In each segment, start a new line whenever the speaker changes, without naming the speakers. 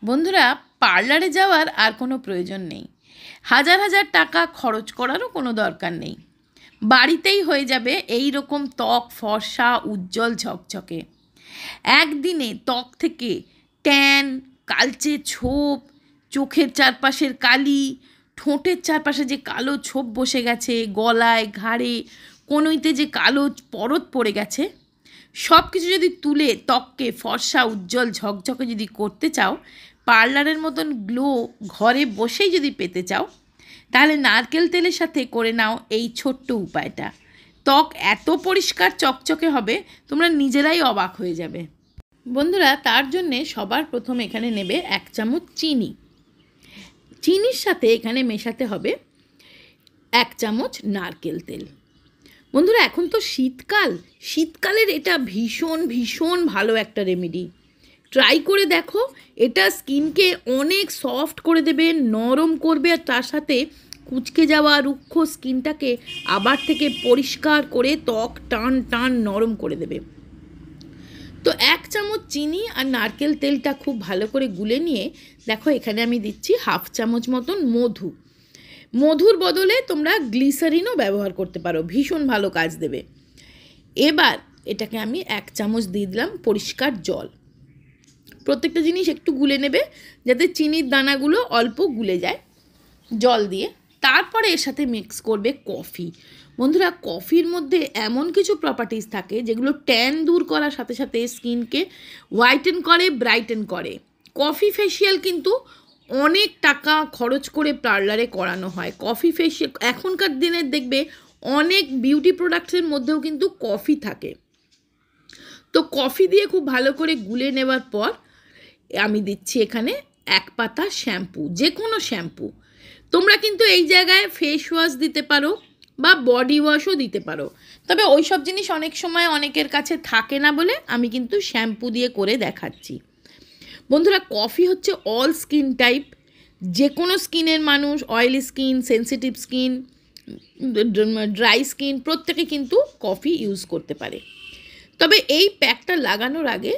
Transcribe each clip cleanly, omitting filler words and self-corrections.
বন্ধুরা, পার্লারে যাওয়ার আর কোনো প্রয়োজন নেই, হাজার হাজার টাকা খরচ করারও কোনো দরকার নেই। বাড়িতেই হয়ে যাবে এই রকম ত্বক ফর্সা উজ্জ্বল ঝকঝকে। একদিনে ত্বক থেকে ট্যান, কালচে ছোপ, চোখের চারপাশের কালি, ঠোঁটের চারপাশে যে কালো ছোপ বসে গেছে, গলায় ঘাড়ে কনুইতে যে কালো পরত পড়ে গেছে, সব কিছু যদি তুলে ত্বককে ফর্সা উজ্জ্বল ঝকঝকে যদি করতে চাও, পার্লারের মতন গ্লো ঘরে বসেই যদি পেতে চাও, তাহলে নারকেল তেলের সাথে করে নাও এই ছোট্ট উপায়টা। ত্বক এত পরিষ্কার চকচকে হবে, তোমরা নিজেরাই অবাক হয়ে যাবে। বন্ধুরা, তার জন্যে সবার প্রথম এখানে নেবে 1 চামচ চিনি। চিনির সাথে এখানে মেশাতে হবে 1 চামচ নারকেল তেল। বন্ধুরা, এখন তো শীতকালের এটা ভীষণ ভীষণ ভালো একটা রেমেডি। ট্রাই করে দেখো, এটা স্কিনকে অনেক সফট করে দেবে, নরম করবে, আর তার সাথে কুঁচকে যাওয়া রুক্ষ স্কিনটাকে আবার থেকে পরিষ্কার করে ত্বক টান টান নরম করে দেবে। তো 1 চামচ চিনি আর নারকেল তেলটা খুব ভালো করে গুলে নিয়ে দেখো, এখানে আমি দিচ্ছি 1/2 চামচ মতন মধু। মধুর বদলে তোমরা গ্লিসারিনও ব্যবহার করতে পারো, ভীষণ ভালো কাজ দেবে। এবার এটাকে আমি 1 চামচ দিয়ে দিলাম পরিষ্কার জল। প্রত্যেকটা জিনিস একটু গুলে নেবে যাতে চিনির দানাগুলো অল্প গুলে যায় জল দিয়ে। তারপরে এর সাথে মিক্স করবে কফি। বন্ধুরা, কফির মধ্যে এমন কিছু প্রপার্টিজ থাকে যেগুলো ট্যান দূর করার সাথে সাথে স্কিনকে হোয়াইটেন করে, ব্রাইটেন করে। কফি ফেসিয়াল কিন্তু অনেক টাকা খরচ করে পার্লারে করানো হয়। কফি ফেসিয়াল এখনকার দিনে দেখবে অনেক বিউটি প্রোডাক্টসের মধ্যেও কিন্তু কফি থাকে। তো কফি দিয়ে খুব ভালো করে গুলে নেওয়ার পর আমি দিচ্ছি এখানে 1 পাতা শ্যাম্পু, যে কোনো শ্যাম্পু। তোমরা কিন্তু এই জায়গায় ফেস ওয়াশ দিতে পারো বা বডি ওয়াশও দিতে পারো, তবে ওই সব জিনিস অনেক সময় অনেকের কাছে থাকে না বলে আমি কিন্তু শ্যাম্পু দিয়ে করে দেখাচ্ছি। বন্ধুরা, কফি হচ্ছে অল স্কিন টাইপ, যে কোনো স্কিনের মানুষ, oily skin, sensitive skin, dry skin, প্রত্যেকে কিন্তু কফি ইউজ করতে পারে। তবে এই প্যাকটা লাগানোর আগে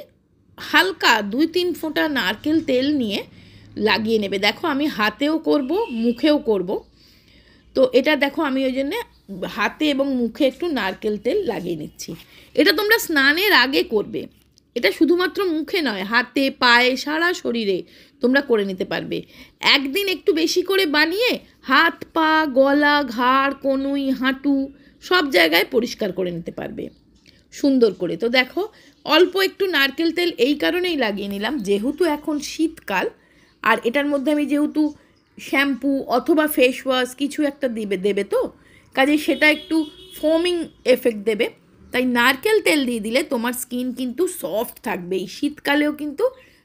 হালকা 2-3 ফোঁটা নারকেল তেল নিয়ে লাগিয়ে নেবে। দেখো, আমি হাতেও করব, মুখেও করব। তো এটা দেখো, আমি ওই জন্যে হাতে এবং মুখে একটু নারকেল তেল লাগিয়ে নিচ্ছি। এটা তোমরা স্নানের আগে করবে। এটা শুধুমাত্র মুখে নয়, হাতে, পায়ে, সারা শরীরে তোমরা করে নিতে পারবে। একদিন একটু বেশি করে বানিয়ে হাত, পা, গলা, ঘাড়, কনুই, হাঁটু সব জায়গায় পরিষ্কার করে নিতে পারবে সুন্দর করে। তো দেখো, অল্প একটু নারকেল তেল এই কারণেই লাগিয়ে নিলাম, যেহেতু এখন শীতকাল, আর এটার মধ্যে আমি যেহেতু শ্যাম্পু অথবা ফেস ওয়াশ কিছু একটা দেবে তো কাজে সেটা একটু ফোমিং এফেক্ট দেবে। তাই নারকেল তেল দিয়ে দিলে তোমার স্কিন কিন্তু সফট থাকবে, এই শীতকালেও কিন্তু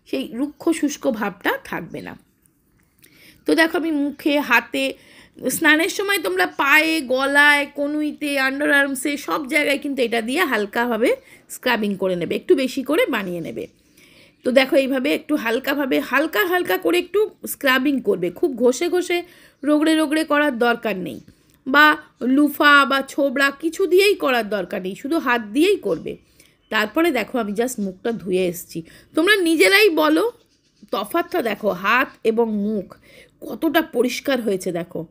সেই রুক্ষ শুষ্ক ভাবটা থাকবে না। তো দেখো, আমি মুখে, হাতে, স্নানের সময় তোমরা পায়ে, গলায়, কনুইতে, আন্ডার আর্মসে সব জায়গায় কিন্তু এটা দিয়ে হালকাভাবে স্ক্রাবিং করে নেবে, একটু বেশি করে বানিয়ে নেবে। তো দেখো, এইভাবে একটু হালকাভাবে হালকা হালকা করে একটু স্ক্রাবিং করবে, খুব ঘষে ঘষে রগড়ে রগড়ে করার দরকার নেই, বা লুফা বা ছোবড়া কিছু দিয়েই করার দরকার নেই, শুধু হাত দিয়েই করবে। তারপরে দেখো, আমি জাস্ট মুখটা ধুয়ে এসেছি। তোমরা নিজেরাই বলো তফাৎটা দেখো, হাত এবং মুখ কতটা পরিষ্কার হয়েছে। দেখো,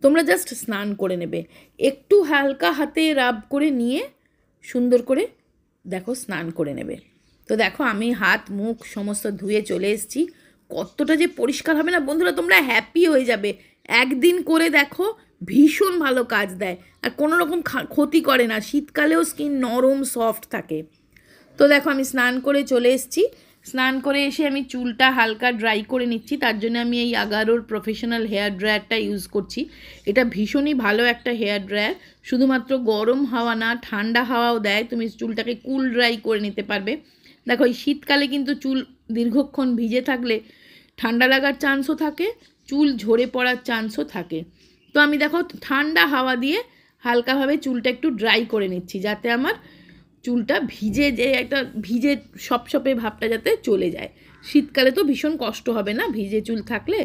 তোমরা জাস্ট স্নান করে নেবে, একটু হালকা হাতে রাব করে নিয়ে সুন্দর করে দেখো স্নান করে নেবে। তো দেখো, আমি হাত মুখ সমস্ত ধুয়ে চলে এসেছি। কতটা যে পরিষ্কার হবে না বন্ধুরা, তোমরা হ্যাপি হয়ে যাবে। একদিন করে দেখো, ভীষণ ভালো কাজ দেয়, আর কোনো রকম ক্ষতি করে না। শীতকালেও স্কিন নরম সফট থাকে। তো দেখো, আমি স্নান করে চলে এসেছি। স্নান করে এসে আমি চুলটা হালকা ড্রাই করে নিচ্ছি। তার জন্য আমি এই আগারোর প্রফেশনাল হেয়ার ড্রায়ারটা ইউজ করছি। এটা ভীষণই ভালো একটা হেয়ার ড্রায়ার, শুধুমাত্র গরম হাওয়া না, ঠান্ডা হাওয়াও দেয়। তুমি চুলটাকে কুল ড্রাই করে নিতে পারবে। দেখো, এই শীতকালে কিন্তু চুল দীর্ঘক্ষণ ভিজে থাকলে ঠান্ডা লাগার চান্সও থাকে, চুল ঝরে পড়ার চান্সও থাকে। তো আমি দেখো ঠান্ডা হাওয়া দিয়ে হালকাভাবে চুলটা একটু ড্রাই করে নিচ্ছি, যাতে আমার চুলটা ভিজে, যে একটা ভিজে সপসপে ভাবটা যাতে চলে যায়। শীতকালে তো ভীষণ কষ্ট হবে না ভিজে চুল থাকলে।